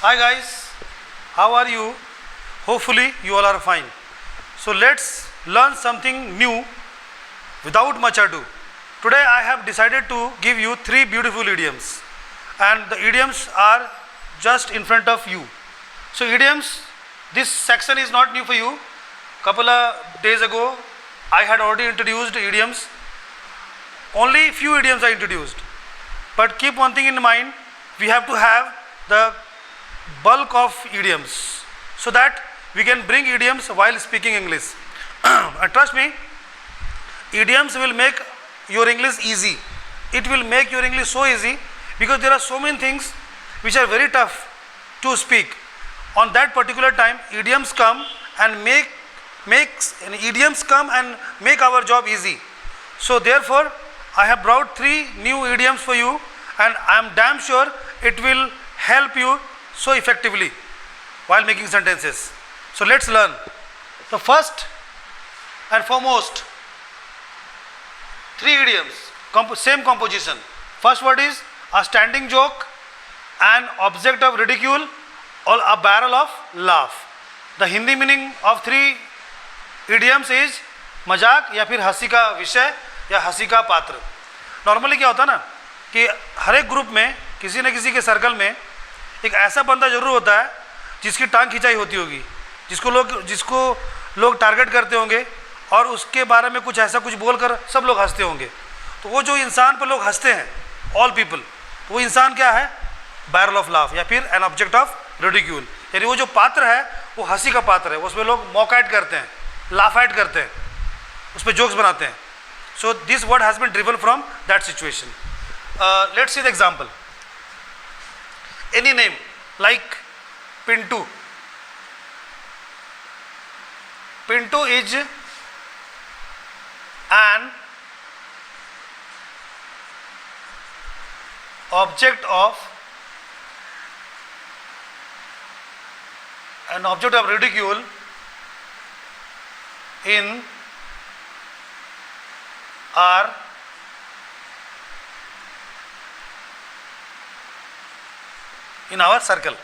Hi guys, how are you? Hopefully you all are fine. So let's learn something new without much ado. Today I have decided to give you 3 beautiful idioms, and the idioms are just in front of you. So idioms, this section is not new for you. Couple of days ago I had already introduced idioms. Only few idioms are introduced. But keep one thing in mind, we have to have the bulk of idioms so that we can bring idioms while speaking English. And trust me, idioms will make your English easy. It will make your English so easy because there are so many things which are very tough to speak. On that particular time, idioms come and make our job easy. So therefore, I have brought 3 new idioms for you, and I am damn sure it will help you so effectively while making sentences. So let's learn. The first and foremost, 3 idioms, same composition. First word is a standing joke, an object of ridicule, or a barrel of laugh. The Hindi meaning of 3 idioms is मजाक या फिर हंसी का विषय या हंसी का पात्र. नॉर्मली क्या होता है ना कि हर एक ग्रुप में किसी न किसी के सर्कल में एक ऐसा बंदा जरूर होता है जिसकी टांग खिंचाई होती होगी, जिसको लोग टारगेट करते होंगे और उसके बारे में कुछ ऐसा कुछ बोलकर सब लोग हंसते होंगे. तो वो जो इंसान पर लोग हंसते हैं, ऑल पीपल, तो वो इंसान क्या है? बैरल ऑफ लाफ या फिर एन ऑब्जेक्ट ऑफ रिडिक्यूल. यानी वो जो पात्र है वो हंसी का पात्र है, उसमें लोग मॉक ऐड करते हैं, लाफ ऐड करते हैं, उस पर जोक्स बनाते हैं. So this word has been driven from that situation. Let's see the example. Any name like Pintu. Pintu is an object of ridicule in our circle.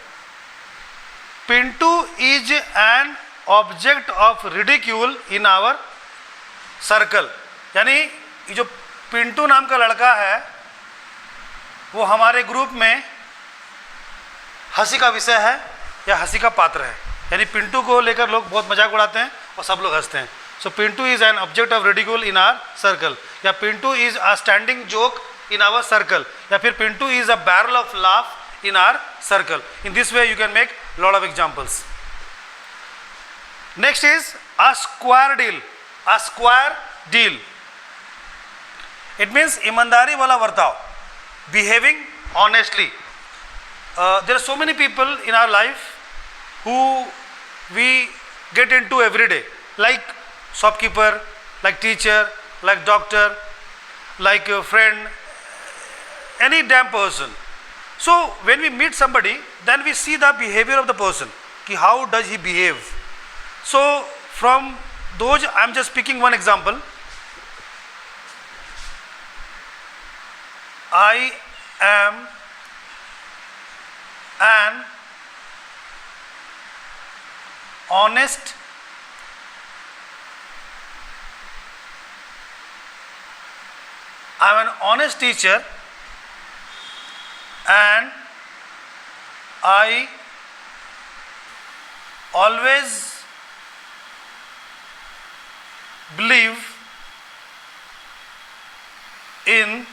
Pintu is an object of ridicule in our circle. यानी ये जो पिंटू नाम का लड़का है वो हमारे group में हंसी का विषय है या हंसी का पात्र है. यानी पिंटू को लेकर लोग बहुत मजाक उड़ाते हैं और सब लोग हंसते हैं. So Pintu is an object of ridicule in our circle. या Pintu is a standing joke in our circle. या फिर Pintu is a barrel of laugh in our circle. In this way you can make lot of examples. Next is a square deal. A square deal. It means ईमानदारी वाला वर्ताव, behaving honestly. There are so many people in our life who we get into every day, like shopkeeper, like teacher, like doctor, like a friend, any damn person. So when we meet somebody, then we see the behavior of the person, ki how does he behave. So from those, I am just picking one example. I am an honest teacher, and I always believe in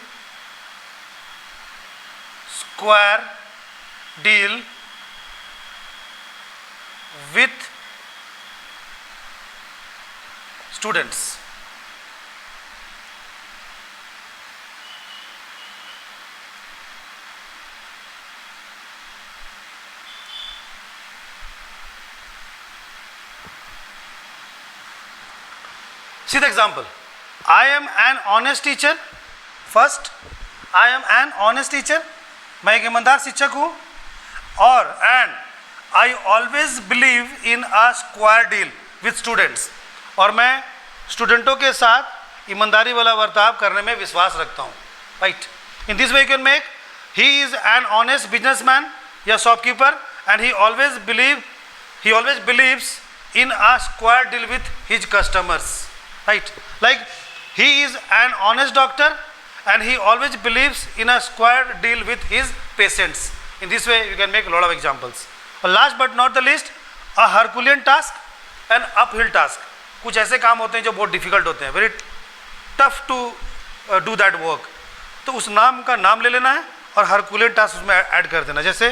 square deal with students. See the example. I am an honest teacher. First, I am an honest teacher. मैं एक ईमानदार शिक्षक हूँ. और and I always believe in a square deal with students. और मैं स्टूडेंटों के साथ ईमानदारी वाला बर्ताव करने में विश्वास रखता हूँ. Right. In this way you can make he is an honest businessman या shopkeeper and he always believes in a square deal with his customers, right? Like he is an honest doctor and he always believes in a square deal with his patients. In this way you can make a lot of examples. Last but not the least, a Herculean task, an uphill task. कुछ ऐसे काम होते हैं जो बहुत difficult होते हैं, very tough to do that work, तो उस नाम का नाम ले लेना है और हरकुलियन टास्क उसमें ऐड कर देना. जैसे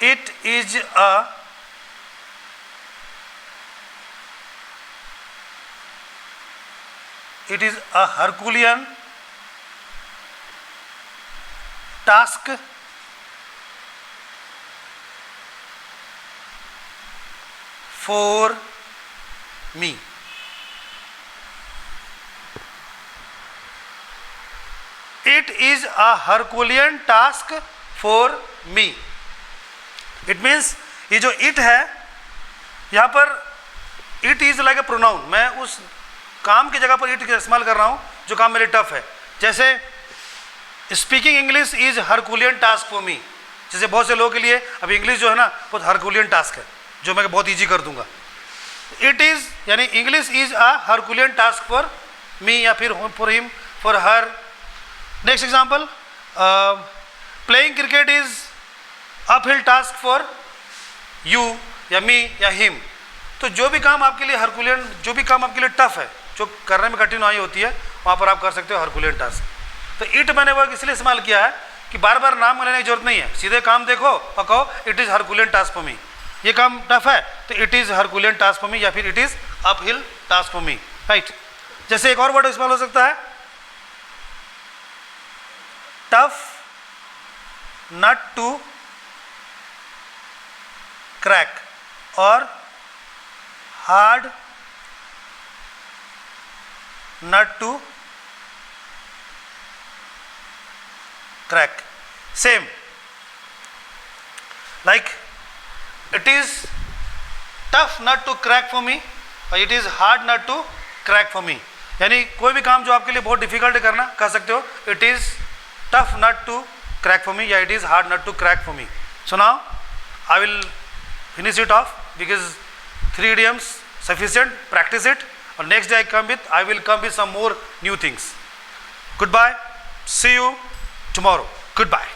it is a Herculean task for me. It is a Herculean task for me. It means ये जो it है यहाँ पर it is like a pronoun. मैं उस काम की जगह पर it का इस्तेमाल कर रहा हूँ जो काम मेरे टफ है. जैसे speaking English is Herculean task for me. जैसे बहुत से लोगों के लिए अभी इंग्लिश जो है ना बहुत हरकुलियन टास्क है जो मैं बहुत ईजी कर दूंगा. इट इज़ यानी English is a Herculean task for me या फिर for him, for her. Next example, playing cricket is uphill task for you या मी या हिम. तो जो भी काम आपके लिए हरकुलियन, जो भी काम आपके लिए टफ है, जो करने में कठिनाई होती है, वहाँ पर आप कर सकते हो हरकुलियन टास्क. तो इट मैंने वर्ग इसलिए इस्तेमाल किया है कि बार बार नाम लेने की जरूरत नहीं है, सीधे काम देखो और कहो it is Herculean task for me. ये काम टफ है तो it is Herculean task for me या फिर it is uphill task for me, right. जैसे एक और वर्ड इस्तेमाल हो सकता है, टफ नट टू क्रैक और hard nut to crack. Same like it is tough nut to crack for me और it is hard nut to crack for me. यानी कोई भी काम जो आपके लिए बहुत डिफिकल्ट करना कह सकते हो it is tough nut to crack for me या it is hard nut to crack for me. So now I will finish it off because 3 idioms sufficient. Practice it और next day I will come with some more new things. Goodbye. See you tomorrow. Goodbye.